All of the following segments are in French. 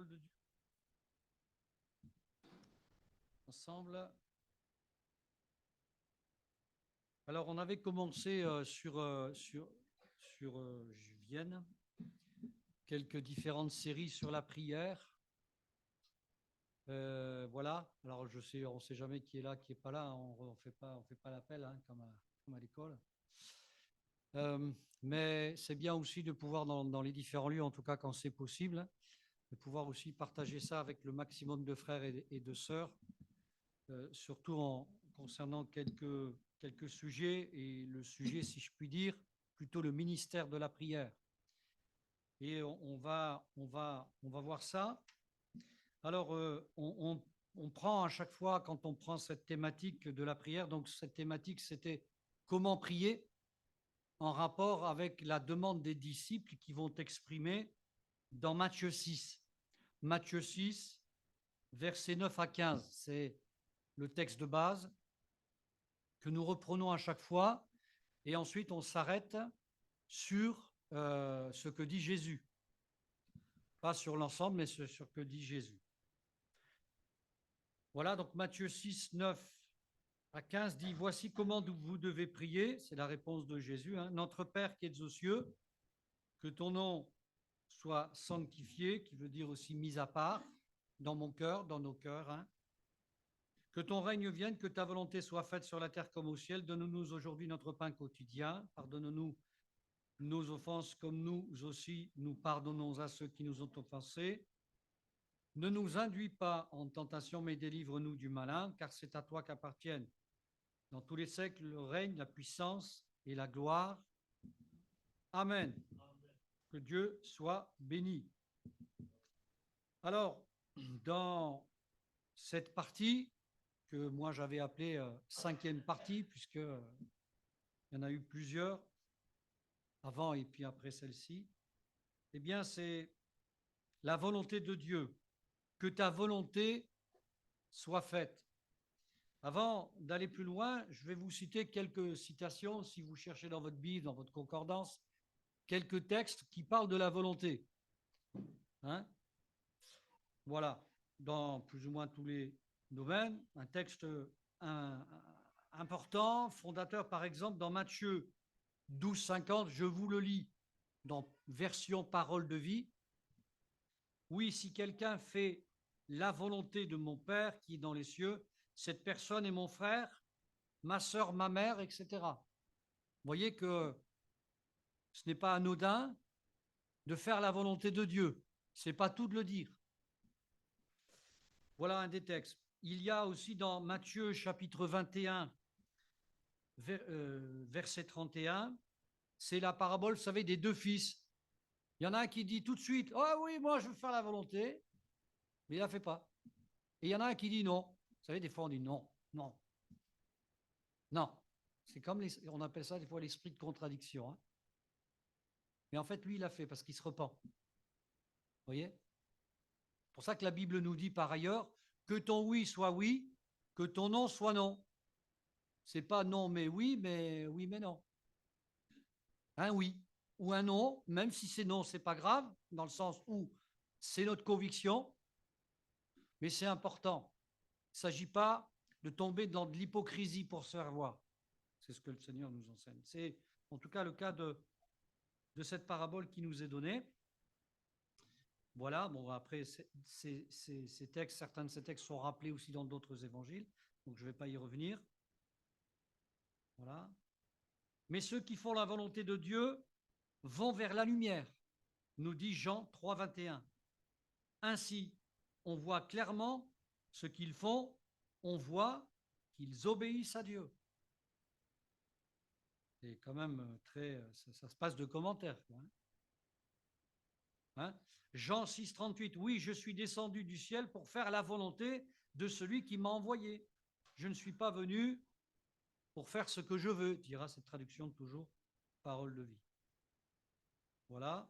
parole de Dieu ensemble. Alors, on avait commencé sur Vienne, quelques différentes séries sur la prière. Voilà. Alors, on ne sait jamais qui est là, qui n'est pas là. On ne fait pas l'appel comme à l'école. Mais c'est bien aussi de pouvoir, dans les différents lieux, en tout cas quand c'est possible, de pouvoir aussi partager ça avec le maximum de frères et de sœurs, surtout concernant quelques sujets, et le sujet, si je puis dire, plutôt le ministère de la prière. Et on va voir ça. Alors, on prend à chaque fois, quand on prend cette thématique de la prière, donc cette thématique, c'était comment prier, en rapport avec la demande des disciples qui vont exprimer dans Matthieu 6. Matthieu 6, versets 9 à 15, c'est le texte de base que nous reprenons à chaque fois, et ensuite on s'arrête sur ce que dit Jésus. Pas sur l'ensemble, mais sur ce que dit Jésus. Voilà, donc Matthieu 6, 9 à 15 dit « Voici comment vous devez prier », c'est la réponse de Jésus, « Notre Père qui es aux cieux, que ton nom soit sanctifié », qui veut dire aussi mis à part, dans mon cœur, dans nos cœurs, que ton règne vienne, que ta volonté soit faite sur la terre comme au ciel. Donne-nous aujourd'hui notre pain quotidien. Pardonne-nous nos offenses comme nous aussi nous pardonnons à ceux qui nous ont offensés. Ne nous induis pas en tentation, mais délivre-nous du malin, car c'est à toi qu'appartiennent dans tous les siècles le règne, la puissance et la gloire. Amen. Que Dieu soit béni. Alors, dans cette partie, que moi j'avais appelée cinquième partie, puisqu'il y en a eu plusieurs, avant et puis après celle-ci, eh bien c'est la volonté de Dieu, que ta volonté soit faite. Avant d'aller plus loin, je vais vous citer quelques citations, si vous cherchez dans votre Bible, dans votre concordance, quelques textes qui parlent de la volonté. Voilà, dans plus ou moins tous les domaines, un texte important, fondateur par exemple dans Matthieu 12, 50, je vous le lis dans version parole de vie. Oui, si quelqu'un fait la volonté de mon Père qui est dans les cieux, cette personne est mon frère, ma sœur, ma mère, etc. Vous voyez que ce n'est pas anodin de faire la volonté de Dieu. Ce n'est pas tout de le dire. Voilà un des textes. Il y a aussi dans Matthieu chapitre 21, verset 31, c'est la parabole, vous savez, des deux fils. Il y en a un qui dit tout de suite, « Ah oui, moi je veux faire la volonté », mais il ne la fait pas. Et il y en a un qui dit non. Vous savez, des fois on dit non, non, non. C'est comme, on appelle ça des fois l'esprit de contradiction. Mais en fait, lui, il l'a fait parce qu'il se repent. Vous voyez ? C'est pour ça que la Bible nous dit par ailleurs que ton oui soit oui, que ton non soit non. C'est pas non mais oui mais non. Un oui ou un non, même si c'est non, c'est pas grave, dans le sens où c'est notre conviction, mais c'est important. Il ne s'agit pas de tomber dans de l'hypocrisie pour se faire voir. C'est ce que le Seigneur nous enseigne. C'est en tout cas le cas de cette parabole qui nous est donnée. Voilà, bon, après, ces textes, certains de ces textes sont rappelés aussi dans d'autres évangiles, donc je ne vais pas y revenir. Voilà. Mais ceux qui font la volonté de Dieu vont vers la lumière, nous dit Jean 3, 21. Ainsi, on voit clairement ce qu'ils font, on voit qu'ils obéissent à Dieu. C'est quand même très... Ça se passe de commentaires. Jean 6, 38. Oui, je suis descendu du ciel pour faire la volonté de celui qui m'a envoyé. Je ne suis pas venu pour faire ce que je veux, dira cette traduction toujours, parole de vie. Voilà.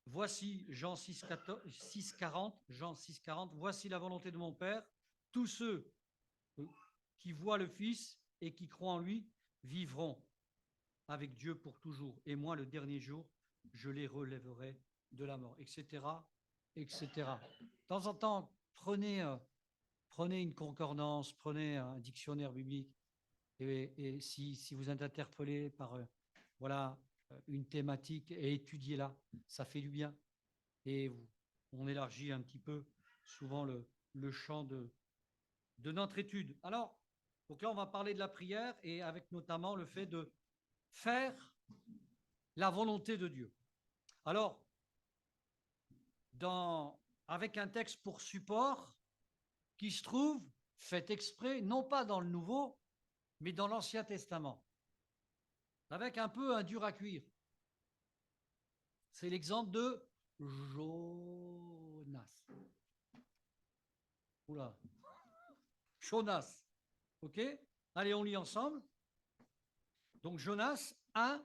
Voici Jean 6, 40, Jean 6, 40. Voici la volonté de mon Père. Tous ceux qui voient le Fils et qui croient en lui vivront avec Dieu pour toujours. Et moi, le dernier jour, je les relèverai de la mort, etc., etc. De temps en temps, prenez une concordance, prenez un dictionnaire biblique, et si vous êtes interpellé par voilà, une thématique, et étudiez-la, ça fait du bien. Et on élargit un petit peu souvent le champ de notre étude. Alors, donc là, on va parler de la prière, et avec notamment le fait de faire la volonté de Dieu. Alors, avec un texte pour support qui se trouve fait exprès, non pas dans le Nouveau, mais dans l'Ancien Testament, avec un peu un dur à cuire. C'est l'exemple de Jonas. Oula. Jonas. OK? Allez, on lit ensemble. Donc, Jonas 1,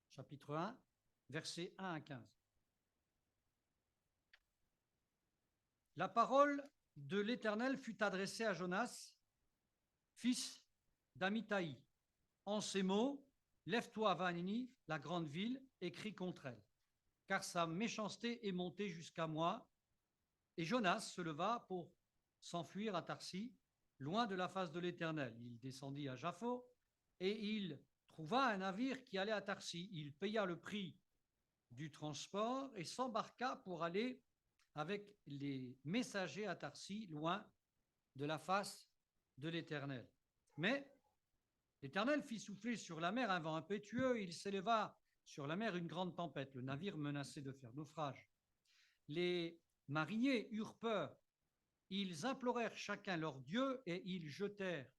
chapitre 1, versets 1 à 15. La parole de l'Éternel fut adressée à Jonas, fils d'Amittai. En ces mots, lève-toi, va à Ninive, la grande ville, et crie contre elle, car sa méchanceté est montée jusqu'à moi. Et Jonas se leva pour s'enfuir à Tarsis, loin de la face de l'Éternel. Il descendit à Jaffo, et il trouva un navire qui allait à Tarsis. Il paya le prix du transport et s'embarqua pour aller avec les messagers à Tarsis, loin de la face de l'Éternel. Mais l'Éternel fit souffler sur la mer un vent impétueux, il s'éleva sur la mer une grande tempête. Le navire menaçait de faire naufrage. Les mariniers eurent peur. Ils implorèrent chacun leur Dieu et ils jetèrent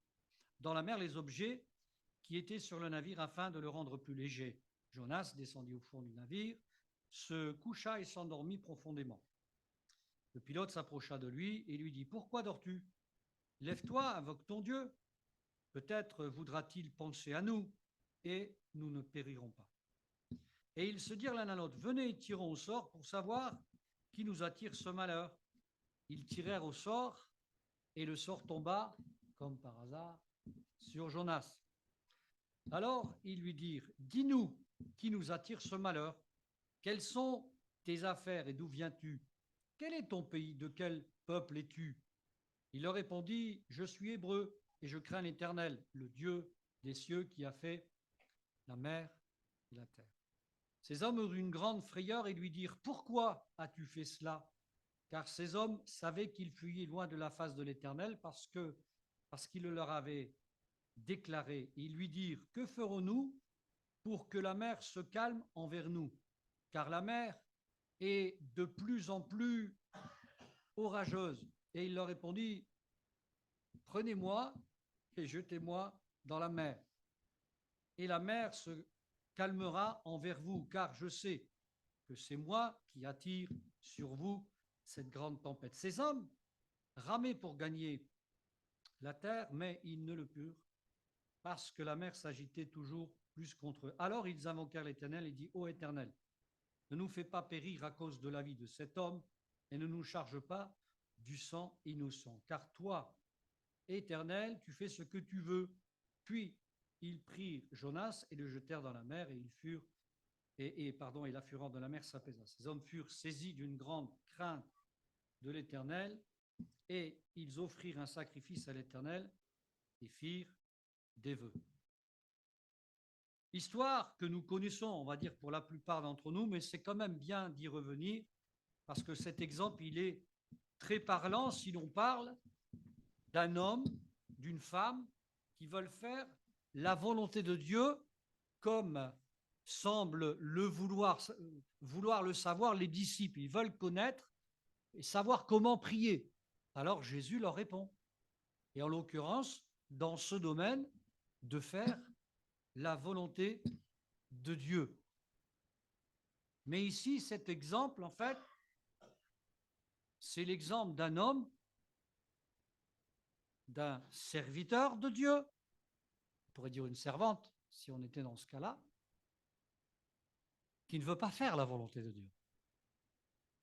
dans la mer les objets qui étaient sur le navire afin de le rendre plus léger. Jonas descendit au fond du navire, se coucha et s'endormit profondément. Le pilote s'approcha de lui et lui dit « Pourquoi dors-tu? Lève-toi, invoque ton Dieu. Peut-être voudra-t-il penser à nous et nous ne périrons pas. » Et ils se dirent l'un à l'autre « Venez, tirons au sort pour savoir qui nous attire ce malheur. » Ils tirèrent au sort et le sort tomba, comme par hasard, sur Jonas. Alors ils lui dirent « Dis-nous qui nous attire ce malheur. Quelles sont tes affaires et d'où viens-tu? Quel est ton pays? De quel peuple es-tu? » Il leur répondit « Je suis hébreu et je crains l'Éternel, le Dieu des cieux qui a fait la mer et la terre. » Ces hommes eurent une grande frayeur et lui dirent « Pourquoi as-tu fait cela? » Car ces hommes savaient qu'ils fuyaient loin de la face de l'Éternel parce qu'il le leur avait déclaré. Ils lui dirent « Que ferons-nous pour que la mer se calme envers nous? Car la mer est de plus en plus orageuse. » Et il leur répondit « Prenez-moi et jetez-moi dans la mer. Et la mer se calmera envers vous, car je sais que c'est moi qui attire sur vous cette grande tempête. » Ces hommes ramaient pour gagner la terre, mais ils ne le purent, parce que la mer s'agitait toujours plus contre eux. Alors ils invoquèrent l'Éternel et dit « Ô Éternel, ne nous fais pas périr à cause de la vie de cet homme, et ne nous charge pas du sang innocent. Car toi, Éternel, tu fais ce que tu veux. » Puis ils prirent Jonas et le jetèrent dans la mer, et ils furent et la fureur de la mer s'apaisa. Ces hommes furent saisis d'une grande crainte de l'Éternel, et ils offrirent un sacrifice à l'Éternel et firent des vœux. Histoire que nous connaissons, on va dire pour la plupart d'entre nous, mais c'est quand même bien d'y revenir, parce que cet exemple, il est très parlant si l'on parle d'un homme, d'une femme qui veulent faire la volonté de Dieu comme semblent le vouloir le savoir les disciples. Ils veulent connaître et savoir comment prier. Alors Jésus leur répond. Et en l'occurrence, dans ce domaine, de faire la volonté de Dieu. Mais ici, cet exemple, en fait, c'est l'exemple d'un homme, d'un serviteur de Dieu, on pourrait dire une servante, si on était dans ce cas-là, qui ne veut pas faire la volonté de Dieu.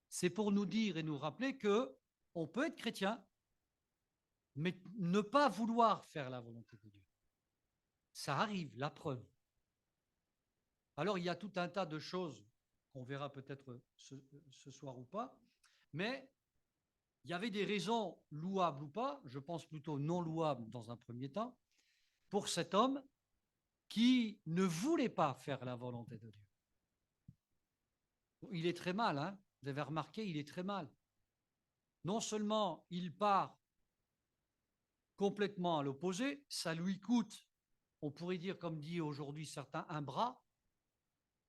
C'est pour nous dire et nous rappeler que on peut être chrétien, mais ne pas vouloir faire la volonté de Dieu. Ça arrive, la preuve. Alors, il y a tout un tas de choses qu'on verra peut-être ce soir ou pas, Mais il y avait des raisons louables ou pas, je pense plutôt non louables dans un premier temps, pour cet homme qui ne voulait pas faire la volonté de Dieu. Il est très mal, hein. Vous avez remarqué, il est très mal. Non seulement il part complètement à l'opposé, ça lui coûte, on pourrait dire, comme dit aujourd'hui certains, un bras,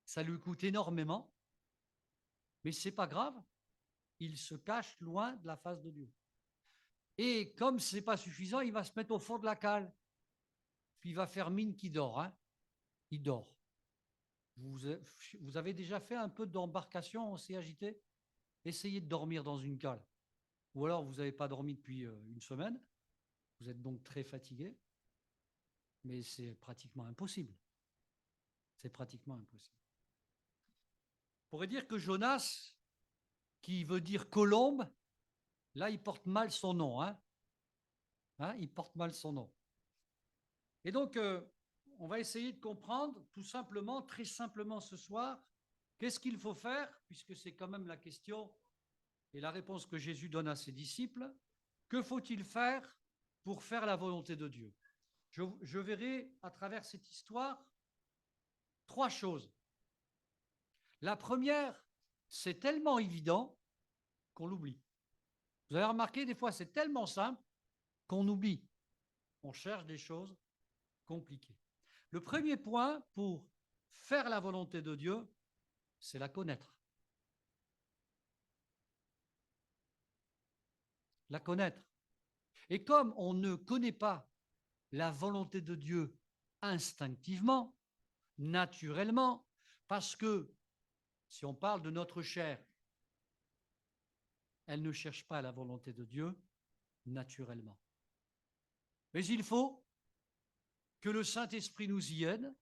ça lui coûte énormément, mais ce n'est pas grave, il se cache loin de la face de Dieu. Et comme ce n'est pas suffisant, il va se mettre au fond de la cale, puis il va faire mine qu'il dort, hein. Il dort. Vous avez déjà fait un peu d'embarcation en CAJT? Essayez de dormir dans une cale. Ou alors vous n'avez pas dormi depuis une semaine, vous êtes donc très fatigué, mais c'est pratiquement impossible. C'est pratiquement impossible. On pourrait dire que Jonas, qui veut dire colombe, là il porte mal son nom, hein. Il porte mal son nom. Et donc, on va essayer de comprendre tout simplement, très simplement ce soir, qu'est-ce qu'il faut faire, puisque c'est quand même la question et la réponse que Jésus donne à ses disciples. Que faut-il faire pour faire la volonté de Dieu? Je verrai à travers cette histoire 3 choses. La première, c'est tellement évident qu'on l'oublie. Vous avez remarqué, des fois, c'est tellement simple qu'on oublie. On cherche des choses compliquées. Le premier point pour faire la volonté de Dieu, c'est la connaître. La connaître. Et comme on ne connaît pas la volonté de Dieu instinctivement, naturellement, parce que si on parle de notre chair, elle ne cherche pas la volonté de Dieu naturellement. Mais il faut que le Saint-Esprit nous y aide,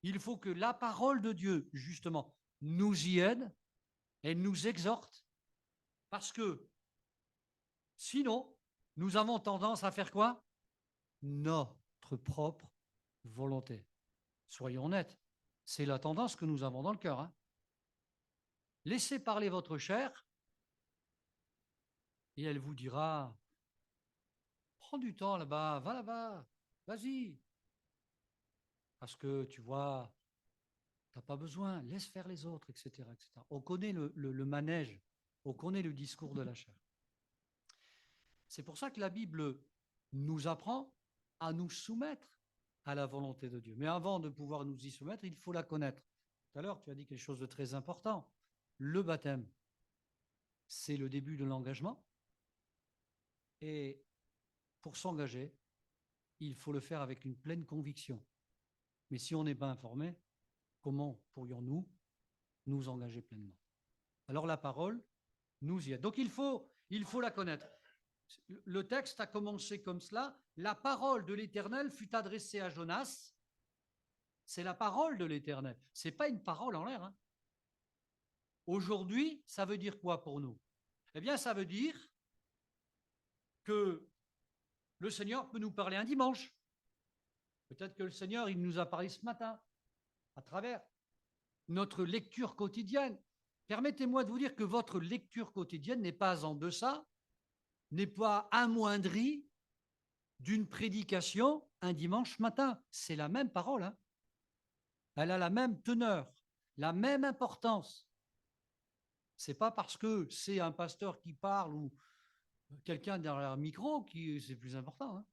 il faut que la parole de Dieu, justement, nous y aide, elle nous exhorte, parce que sinon, nous avons tendance à faire quoi? Notre propre volonté. Soyons honnêtes, c'est la tendance que nous avons dans le cœur. Laissez parler votre chair et elle vous dira, prends du temps là-bas, va là-bas, vas-y. Parce que tu vois, tu n'as pas besoin, laisse faire les autres, etc. etc. On connaît le manège, on connaît le discours de la chair. C'est pour ça que la Bible nous apprend à nous soumettre à la volonté de Dieu. Mais avant de pouvoir nous y soumettre, il faut la connaître. Tout à l'heure, tu as dit quelque chose de très important. Le baptême, c'est le début de l'engagement. Et pour s'engager, il faut le faire avec une pleine conviction. Mais si on n'est pas informé, comment pourrions-nous nous engager pleinement? Alors la parole nous y aide. Donc il faut la connaître. Le texte a commencé comme cela. La parole de l'Éternel fut adressée à Jonas. C'est la parole de l'Éternel. Ce n'est pas une parole en l'air. Aujourd'hui, ça veut dire quoi pour nous? Eh bien, ça veut dire que le Seigneur peut nous parler un dimanche. Peut-être que le Seigneur, il nous a parlé ce matin, à travers notre lecture quotidienne. Permettez-moi de vous dire que votre lecture quotidienne n'est pas en deçà, n'est pas amoindrie d'une prédication un dimanche matin. C'est la même parole. Elle a la même teneur, la même importance. Ce n'est pas parce que c'est un pasteur qui parle ou quelqu'un derrière un micro qui c'est plus important.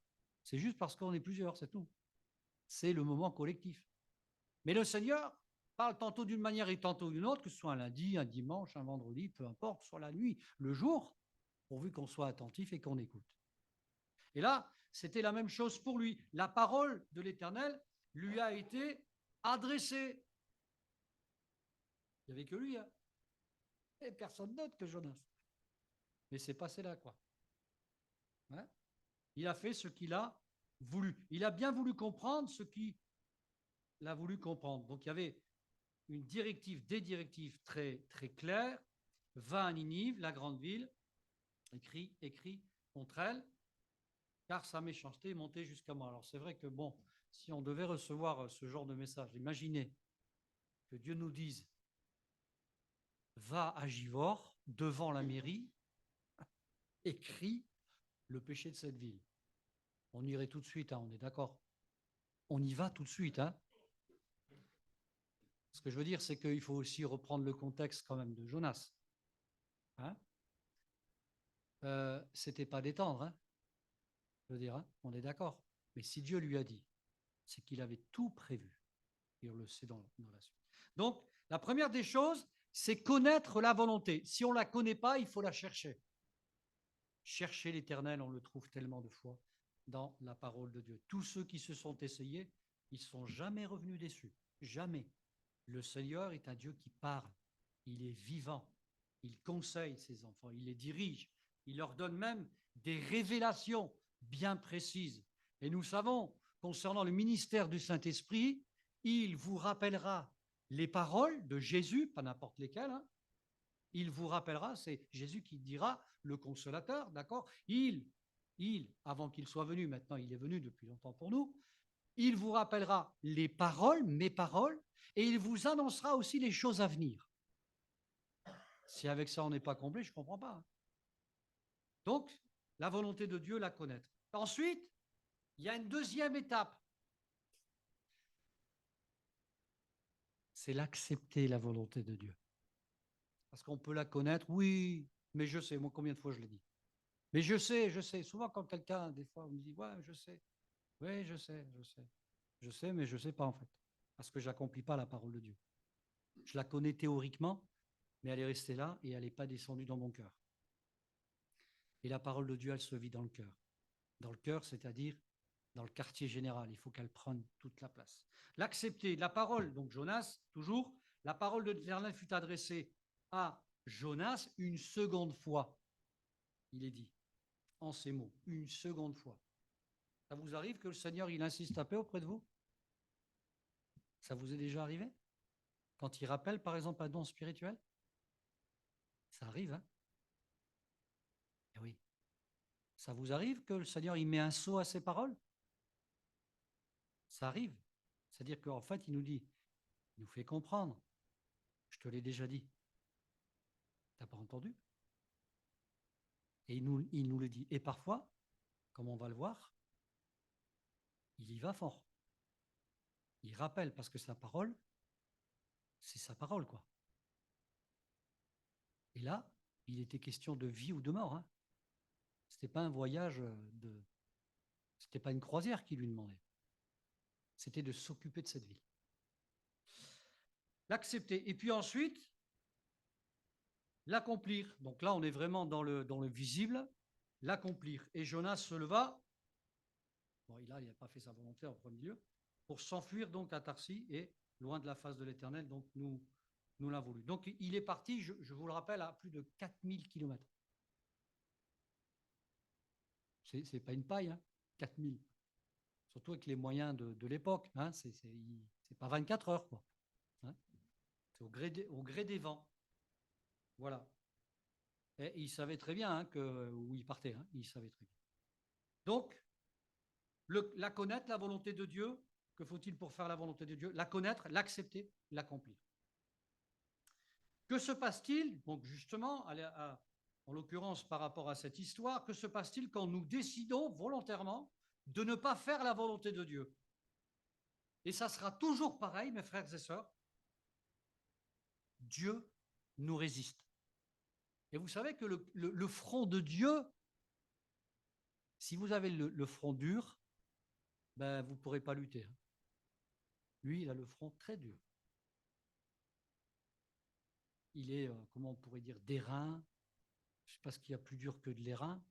C'est juste parce qu'on est plusieurs, c'est tout. C'est le moment collectif. Mais le Seigneur parle tantôt d'une manière et tantôt d'une autre, que ce soit un lundi, un dimanche, un vendredi, peu importe, soit la nuit, le jour, pourvu qu'on soit attentif et qu'on écoute. Et là, c'était la même chose pour lui. La parole de l'Éternel lui a été adressée. Il n'y avait que lui, et personne d'autre que Jonas. Mais c'est passé là, quoi. Il a fait ce qu'il a voulu. Il a bien voulu comprendre ce qu'il a voulu comprendre. Donc il y avait une directive, des directives très, très claires. Va à Ninive, la grande ville, écrit contre elle, car sa méchanceté est montée jusqu'à moi. Alors c'est vrai que bon, si on devait recevoir ce genre de message, imaginez que Dieu nous dise va à Givors, devant la mairie, écrit le péché de cette ville. On irait tout de suite, hein, on est d'accord. On y va tout de suite. Hein. Ce que je veux dire, c'est qu'il faut aussi reprendre le contexte quand même de Jonas. Hein. C'était pas détendre, hein, je veux dire, hein, on est d'accord. Mais si Dieu lui a dit, c'est qu'il avait tout prévu. Et on le sait dans la suite. Donc, la première des choses, c'est connaître la volonté. Si on ne la connaît pas, il faut la chercher. Chercher l'Éternel, on le trouve tellement de fois dans la parole de Dieu. Tous ceux qui se sont essayés, ils ne sont jamais revenus déçus. Jamais. Le Seigneur est un Dieu qui parle. Il est vivant. Il conseille ses enfants. Il les dirige. Il leur donne même des révélations bien précises. Et nous savons, concernant le ministère du Saint-Esprit, il vous rappellera les paroles de Jésus, pas n'importe lesquelles. Hein. Il vous rappellera, c'est Jésus qui dira, le consolateur, d'accord. Avant qu'il soit venu, maintenant il est venu depuis longtemps pour nous, il vous rappellera les paroles, mes paroles, et il vous annoncera aussi les choses à venir. Si avec ça on n'est pas comblé, je ne comprends pas. Donc, la volonté de Dieu, la connaître. Ensuite, il y a une deuxième étape. C'est l'accepter, la volonté de Dieu. Parce qu'on peut la connaître, oui, mais je sais, moi combien de fois je l'ai dit. Mais je sais. Souvent quand quelqu'un, des fois, on me dit, ouais, je sais. Oui, je sais. Je sais, mais je ne sais pas en fait. Parce que je n'accomplis pas la parole de Dieu. Je la connais théoriquement, mais elle est restée là et elle n'est pas descendue dans mon cœur. Et la parole de Dieu, elle se vit dans le cœur. Dans le cœur, c'est-à-dire dans le quartier général. Il faut qu'elle prenne toute la place. L'accepter, la parole, donc Jonas, toujours, la parole de l'Éternel fut adressée à Jonas une seconde fois. Il est dit, en ces mots, une seconde fois. Ça vous arrive que le Seigneur, il insiste un peu auprès de vous? Ça vous est déjà arrivé? Quand il rappelle, par exemple, un don spirituel? Ça arrive, hein? Eh oui. Ça vous arrive que le Seigneur, il met un sceau à ses paroles? Ça arrive. C'est-à-dire qu'en fait, il nous dit, il nous fait comprendre. Je te l'ai déjà dit. T'as pas entendu? Et il nous le dit. Et parfois, comme on va le voir, il y va fort. Il rappelle parce que sa parole, c'est sa parole, quoi. Et là, il était question de vie ou de mort. Hein. C'était pas un voyage c'était pas une croisière qui lui demandait. C'était de s'occuper de cette ville. L'accepter. Et puis ensuite, l'accomplir. Donc là, on est vraiment dans le visible. L'accomplir. Et Jonas se leva. Bon, il n'a pas fait sa volonté en premier lieu. Pour s'enfuir donc à Tarsis et loin de la face de l'Éternel. Donc nous l'avons voulu. Donc il est parti, je vous le rappelle, à plus de 4000 kilomètres. C'est pas une paille, hein, 4000. Surtout avec les moyens de l'époque. Hein, c'est pas 24 heures, quoi. Hein, c'est au gré des vents. Voilà. Et il savait très bien hein, où il partait. Hein, il savait très bien. Donc, la connaître, la volonté de Dieu, que faut-il pour faire la volonté de Dieu? La connaître, l'accepter, l'accomplir. Que se passe-t-il? Donc, justement, en l'occurrence, par rapport à cette histoire, que se passe-t-il quand nous décidons volontairement de ne pas faire la volonté de Dieu? Et ça sera toujours pareil, mes frères et sœurs. Dieu nous résiste. Et vous savez que le front de Dieu, si vous avez le front dur, ben, vous ne pourrez pas lutter. Lui, il a le front très dur. Il est, comment on pourrait dire, d'airain. Je ne sais pas ce qu'il y a plus dur que de l'airain,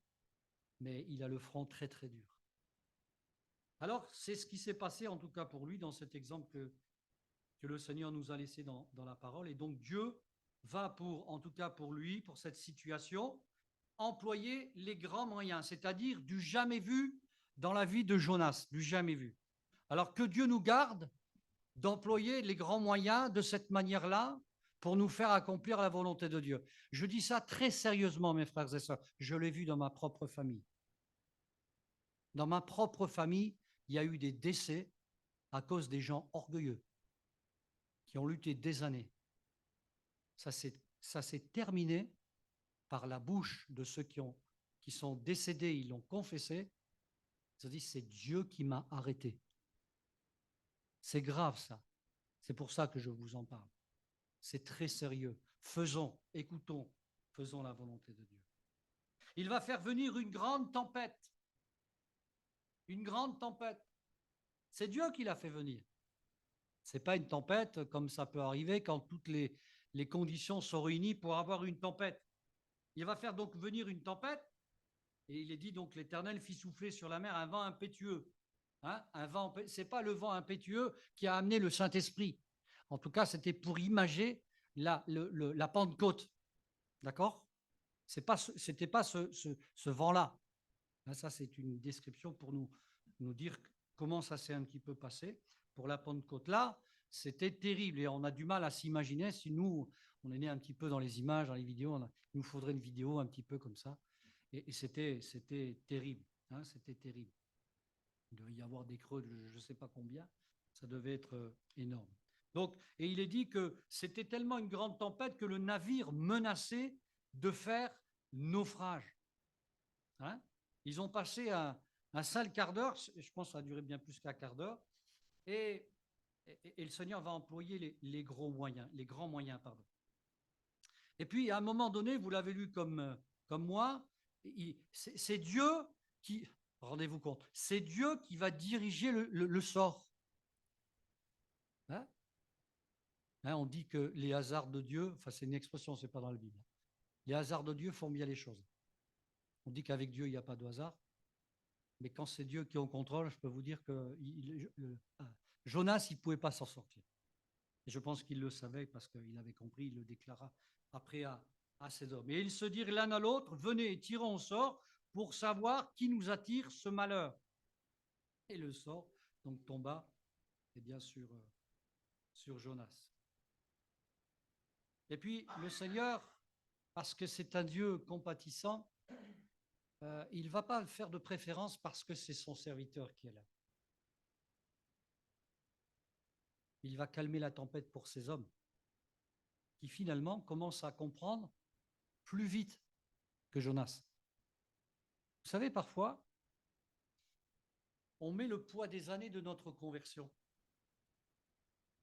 mais il a le front très, très dur. Alors, c'est ce qui s'est passé, en tout cas pour lui, dans cet exemple que le Seigneur nous a laissé dans la parole. Et donc, Dieu va en tout cas pour lui, pour cette situation, employer les grands moyens, c'est-à-dire du jamais vu dans la vie de Jonas, du jamais vu. Alors que Dieu nous garde d'employer les grands moyens de cette manière-là pour nous faire accomplir la volonté de Dieu. Je dis ça très sérieusement, mes frères et sœurs. Je l'ai vu dans ma propre famille. Dans ma propre famille, il y a eu des décès à cause des gens orgueilleux qui ont lutté des années. Ça s'est terminé par la bouche de ceux qui ont qui sont décédés, ils l'ont confessé, ils ont dit, c'est Dieu qui m'a arrêté. C'est grave ça. C'est pour ça que je vous en parle. C'est très sérieux. Faisons, écoutons, faisons la volonté de Dieu. Il va faire venir une grande tempête. Une grande tempête. C'est Dieu qui l'a fait venir. Ce n'est pas une tempête comme ça peut arriver quand toutes les conditions sont réunies pour avoir une tempête. Il va faire donc venir une tempête, et il est dit donc l'Éternel fit souffler sur la mer un vent impétueux. Hein, ce n'est pas le vent impétueux qui a amené le Saint-Esprit. En tout cas, c'était pour imager la Pentecôte. D'accord? Ce n'était pas ce vent-là. Là, ça, c'est une description pour nous dire comment ça s'est un petit peu passé. Pour la Pentecôte, là, c'était terrible et on a du mal à s'imaginer. Si nous, on est né un petit peu dans les images, dans les vidéos, il nous faudrait une vidéo un petit peu comme ça. Et c'était terrible. Hein, c'était terrible. Il devait y avoir des creux de je ne sais pas combien. Ça devait être énorme. Donc, et il est dit que c'était tellement une grande tempête que le navire menaçait de faire naufrage. Hein? Ils ont passé un sale quart d'heure, je pense que ça a duré bien plus qu'un quart d'heure, et le Seigneur va employer les gros moyens, les grands moyens, pardon. Et puis, à un moment donné, vous l'avez lu comme moi, c'est Dieu qui, rendez-vous compte, c'est Dieu qui va diriger le sort. Hein? Hein, on dit que les hasards de Dieu, enfin c'est une expression, c'est pas dans la Bible, les hasards de Dieu font bien les choses. On dit qu'avec Dieu, il n'y a pas de hasard. Mais quand c'est Dieu qui est au contrôle, je peux vous dire que Jonas, il ne pouvait pas s'en sortir. Et je pense qu'il le savait parce qu'il avait compris, il le déclara après à ses hommes. Et ils se dirent l'un à l'autre, venez, tirons au sort pour savoir qui nous attire ce malheur. Et le sort donc tomba et bien sûr sur Jonas. Et puis le Seigneur, parce que c'est un Dieu compatissant, il ne va pas le faire de préférence parce que c'est son serviteur qui est là. Il va calmer la tempête pour ses hommes, qui finalement commencent à comprendre plus vite que Jonas. Vous savez, parfois, on met le poids des années de notre conversion.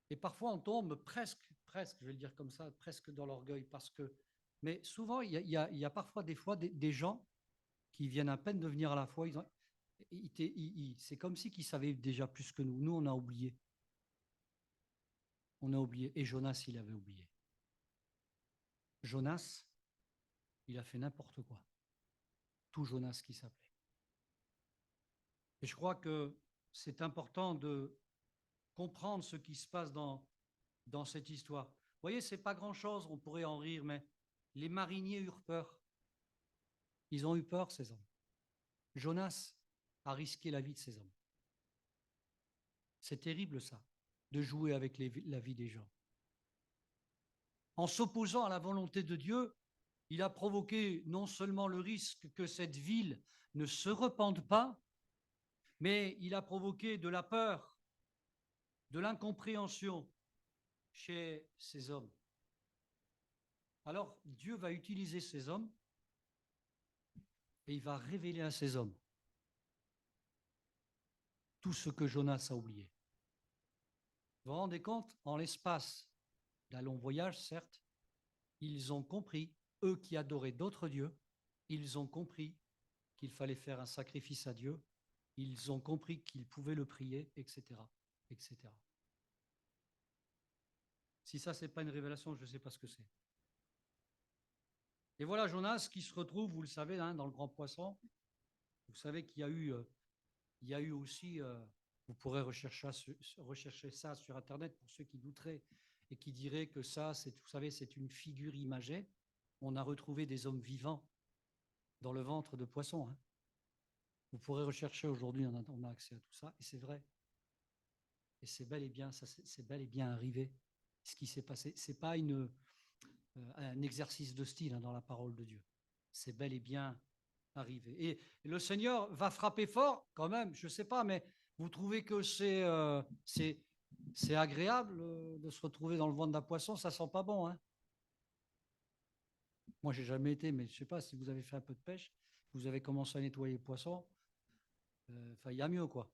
Et parfois, on tombe presque, je vais le dire comme ça, presque dans l'orgueil, parce que, mais souvent, il y a parfois des fois des gens qui viennent à peine de venir à la foi, c'est comme si qu'ils savaient déjà plus que nous. Nous, on a oublié. On a oublié. Et Jonas, il avait oublié. Jonas, il a fait n'importe quoi. Tout Jonas qui s'appelait. Et je crois que c'est important de comprendre ce qui se passe dans cette histoire. Vous voyez, ce n'est pas grand-chose, on pourrait en rire, mais les mariniers eurent peur. Ils ont eu peur, ces hommes. Jonas a risqué la vie de ces hommes. C'est terrible, ça, de jouer avec la vie des gens. En s'opposant à la volonté de Dieu, il a provoqué non seulement le risque que cette ville ne se repente pas, mais il a provoqué de la peur, de l'incompréhension chez ces hommes. Alors, Dieu va utiliser ces hommes et il va révéler à ces hommes tout ce que Jonas a oublié. Vous vous rendez compte, en l'espace d'un long voyage, certes, ils ont compris, eux qui adoraient d'autres dieux, ils ont compris qu'il fallait faire un sacrifice à Dieu, ils ont compris qu'ils pouvaient le prier, etc., etc. Si ça, ce n'est pas une révélation, je ne sais pas ce que c'est. Et voilà Jonas qui se retrouve, vous le savez, hein, dans le grand poisson. Vous savez qu'il y a eu aussi, vous pourrez rechercher ça sur Internet pour ceux qui douteraient et qui diraient que ça, vous savez, c'est une figure imagée. On a retrouvé des hommes vivants dans le ventre de poissons. Hein. Vous pourrez rechercher aujourd'hui, on a accès à tout ça, et c'est vrai. Et c'est bel et bien, c'est bel et bien arrivé, ce qui s'est passé. Ce n'est pas un exercice de style hein, dans la parole de Dieu. C'est bel et bien arrivé. Et le Seigneur va frapper fort, quand même, je ne sais pas, mais vous trouvez que c'est agréable de se retrouver dans le ventre d'un poisson, ça sent pas bon. Hein. Moi, j'ai jamais été, mais je ne sais pas si vous avez fait un peu de pêche. vous avez commencé à nettoyer les poissons, il y a mieux, quoi.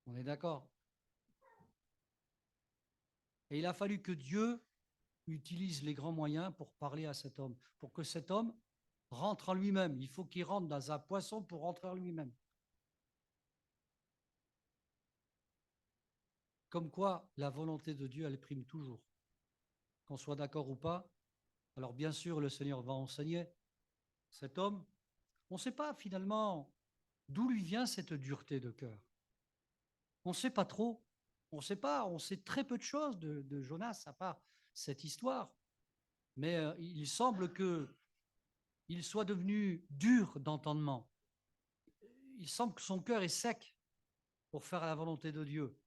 On est d'accord. Et il a fallu que Dieu utilise les grands moyens pour parler à cet homme, pour que cet homme rentre en lui-même. Il faut qu'il rentre dans un poisson pour rentrer en lui-même. Comme quoi, la volonté de Dieu, elle prime toujours. Qu'on soit d'accord ou pas, alors bien sûr, le Seigneur va enseigner cet homme. On ne sait pas finalement d'où lui vient cette dureté de cœur. On ne sait pas trop. On ne sait pas. On sait très peu de choses de Jonas, à part cette histoire. Mais il semble qu'il soit devenu dur d'entendement. Il semble que son cœur est sec pour faire la volonté de Dieu.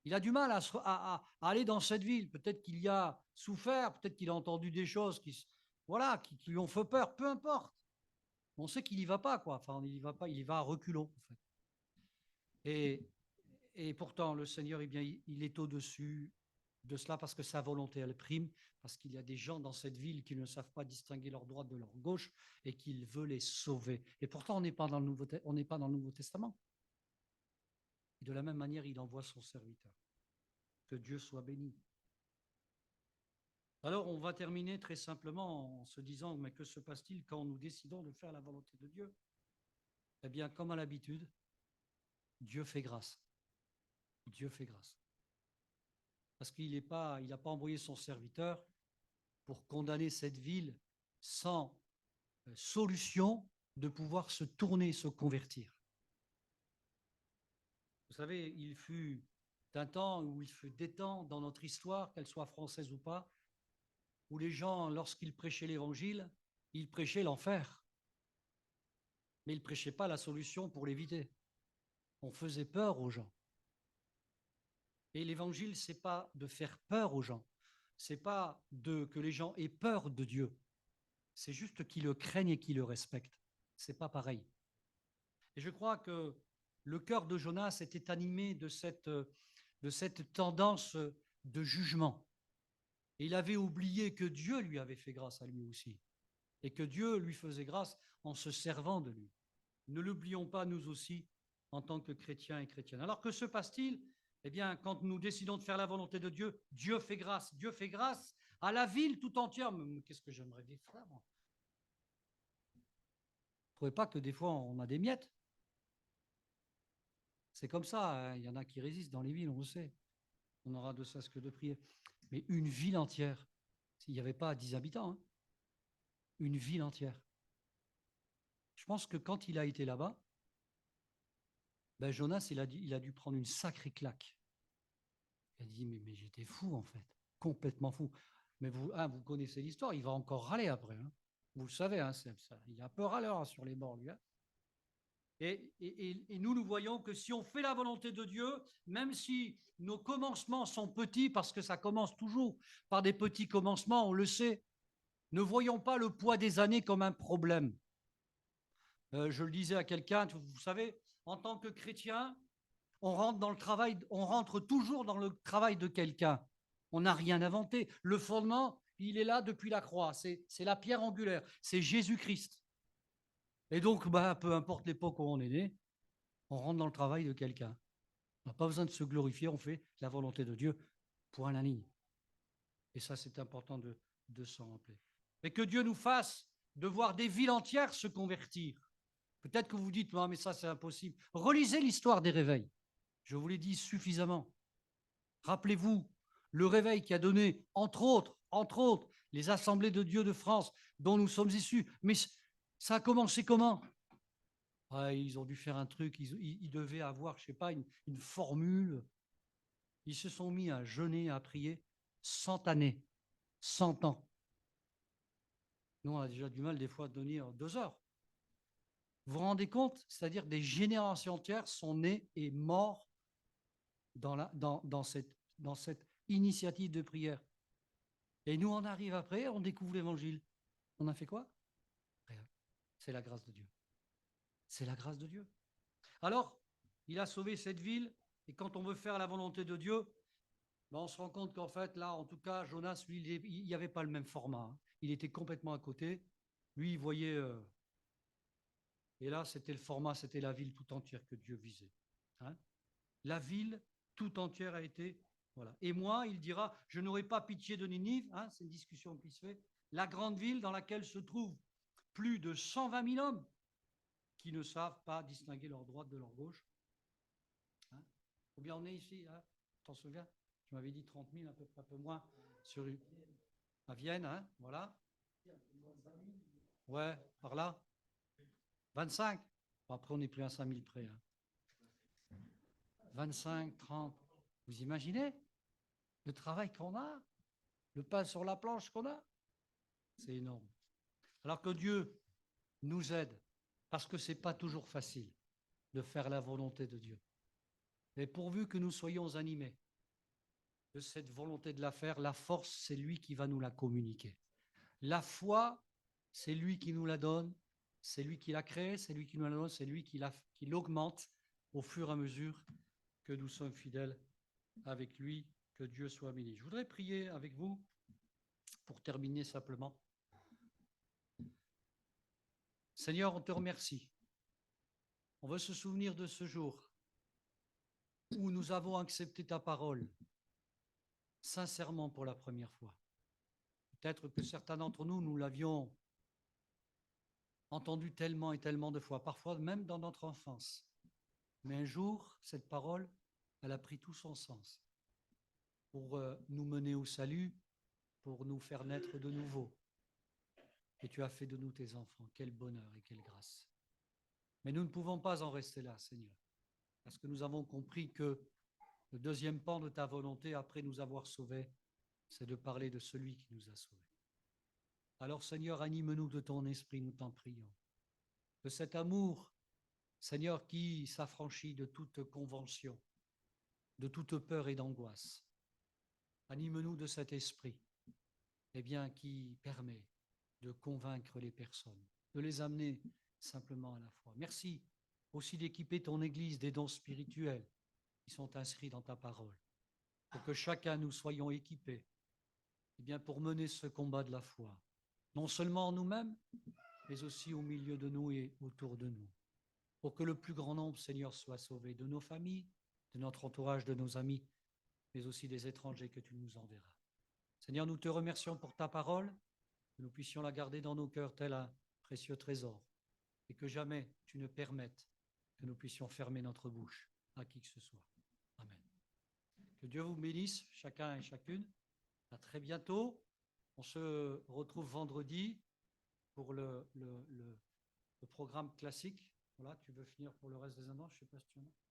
Il a du mal à aller dans cette ville. Peut-être qu'il y a souffert, peut-être qu'il a entendu des choses qui lui ont fait peur, peu importe. On sait qu'il n'y va pas, quoi. Enfin, il n'y va pas, il y va à reculons, en fait. Et pourtant, le Seigneur, eh bien, il est au-dessus de cela parce que sa volonté, elle prime, parce qu'il y a des gens dans cette ville qui ne savent pas distinguer leur droite de leur gauche et qu'il veut les sauver. Et pourtant, on n'est pas dans le Nouveau Testament. Et de la même manière, il envoie son serviteur. Que Dieu soit béni. Alors, on va terminer très simplement en se disant, mais que se passe-t-il quand nous décidons de faire la volonté de Dieu? Eh bien, comme à l'habitude, Dieu fait grâce. Dieu fait grâce. Parce qu'il n'a pas envoyé son serviteur pour condamner cette ville sans solution de pouvoir se tourner, se convertir. Vous savez, il fut un temps où il fut des temps dans notre histoire, qu'elle soit française ou pas, où les gens, lorsqu'ils prêchaient l'évangile, ils prêchaient l'enfer. Mais ils ne prêchaient pas la solution pour l'éviter. On faisait peur aux gens. Et l'évangile, ce n'est pas de faire peur aux gens. Ce n'est pas que les gens aient peur de Dieu. C'est juste qu'ils le craignent et qu'ils le respectent. Ce n'est pas pareil. Et je crois que le cœur de Jonas était animé de cette tendance de jugement. Et il avait oublié que Dieu lui avait fait grâce à lui aussi. Et que Dieu lui faisait grâce en se servant de lui. Ne l'oublions pas, nous aussi, en tant que chrétiens et chrétiennes. Alors que se passe-t-il? Eh bien, quand nous décidons de faire la volonté de Dieu, Dieu fait grâce. Dieu fait grâce à la ville tout entière. Mais qu'est-ce que j'aimerais des frères, moi. Vous ne trouvez pas que des fois, on a des miettes? C'est comme ça, hein. Il y en a qui résistent dans les villes, on le sait. On aura de cesse que de prier. Mais une ville entière, s'il n'y avait pas 10 habitants, hein, une ville entière. Je pense que quand il a été là-bas, ben Jonas, il a dû prendre une sacrée claque. Il a dit, mais j'étais fou en fait, complètement fou. Mais vous connaissez l'histoire, il va encore râler après. Hein. Vous le savez, hein, il a peur à l'heure sur les bords, lui. Hein. Et nous voyons que si on fait la volonté de Dieu, même si nos commencements sont petits, parce que ça commence toujours par des petits commencements, on le sait, ne voyons pas le poids des années comme un problème. Je le disais à quelqu'un, vous savez, en tant que chrétien, on rentre toujours dans le travail de quelqu'un. On n'a rien inventé. Le fondement, il est là depuis la croix. C'est la pierre angulaire. C'est Jésus-Christ. Et donc, peu importe l'époque où on est né, on rentre dans le travail de quelqu'un. On n'a pas besoin de se glorifier, on fait la volonté de Dieu, point à la ligne. Et ça, c'est important de s'en rappeler. Et que Dieu nous fasse de voir des villes entières se convertir. Peut-être que vous dites, non, mais ça, c'est impossible. Relisez l'histoire des réveils. Je vous l'ai dit suffisamment. Rappelez-vous le réveil qui a donné, entre autres, les assemblées de Dieu de France dont nous sommes issus. Mais ça a commencé comment? Ils ont dû faire un truc, ils devaient avoir, je ne sais pas, une formule. Ils se sont mis à jeûner, à prier 100 années, 100 ans. Nous, on a déjà du mal des fois à tenir 2 heures. Vous vous rendez compte? C'est-à-dire des générations entières sont nées et mortes dans cette initiative de prière. Et nous, on arrive après, on découvre l'évangile. On a fait quoi? Rien. C'est la grâce de Dieu. C'est la grâce de Dieu. Alors, il a sauvé cette ville, et quand on veut faire la volonté de Dieu, on se rend compte qu'en fait, là, en tout cas, Jonas, lui, il n'y avait pas le même format. Hein. Il était complètement à côté. Lui, il voyait Et là, c'était le format, c'était la ville tout entière que Dieu visait. Hein. La ville tout entière a été... Voilà. Et moi, il dira, je n'aurai pas pitié de Ninive, hein, c'est une discussion qui se fait, la grande ville dans laquelle se trouvent plus de 120 000 hommes qui ne savent pas distinguer leur droite de leur gauche. Hein. Combien on est ici, hein, t'en souviens? Tu m'avais dit 30 000, un peu moins, sur à Vienne, hein, voilà. Ouais, par là. 25. Bon, après, on n'est plus à 5 000 près. Hein. 25, 30. Vous imaginez le travail qu'on a, le pain sur la planche qu'on a? C'est énorme. Alors que Dieu nous aide, parce que ce n'est pas toujours facile de faire la volonté de Dieu. Mais pourvu que nous soyons animés de cette volonté de la faire, la force, c'est lui qui va nous la communiquer. La foi, c'est lui qui nous la donne, c'est lui qui l'a créée, c'est lui qui nous la donne, c'est lui qui l'augmente au fur et à mesure que nous sommes fidèles avec lui, que Dieu soit béni. Je voudrais prier avec vous pour terminer simplement. Seigneur, on te remercie. On veut se souvenir de ce jour où nous avons accepté ta parole sincèrement pour la première fois. Peut-être que certains d'entre nous, nous l'avions entendu tellement et tellement de fois, parfois même dans notre enfance. Mais un jour, cette parole, elle a pris tout son sens pour nous mener au salut, pour nous faire naître de nouveau. Et tu as fait de nous tes enfants. Quel bonheur et quelle grâce. Mais nous ne pouvons pas en rester là, Seigneur, parce que nous avons compris que le deuxième pan de ta volonté, après nous avoir sauvés, c'est de parler de celui qui nous a sauvés. Alors, Seigneur, anime-nous de ton esprit, nous t'en prions. De cet amour, Seigneur, qui s'affranchit de toute convention, de toute peur et d'angoisse. Anime-nous de cet esprit, qui permet de convaincre les personnes, de les amener simplement à la foi. Merci aussi d'équiper ton Église des dons spirituels qui sont inscrits dans ta parole, pour que chacun nous soyons équipés pour mener ce combat de la foi, non seulement en nous-mêmes, mais aussi au milieu de nous et autour de nous, pour que le plus grand nombre, Seigneur, soit sauvé de nos familles, de notre entourage, de nos amis, mais aussi des étrangers que tu nous enverras. Seigneur, nous te remercions pour ta parole, que nous puissions la garder dans nos cœurs tel un précieux trésor, et que jamais tu ne permettes que nous puissions fermer notre bouche à qui que ce soit. Amen. Que Dieu vous bénisse, chacun et chacune. À très bientôt. On se retrouve vendredi pour le programme classique. Voilà, tu veux finir pour le reste des annonces? Je ne sais pas si tu en as.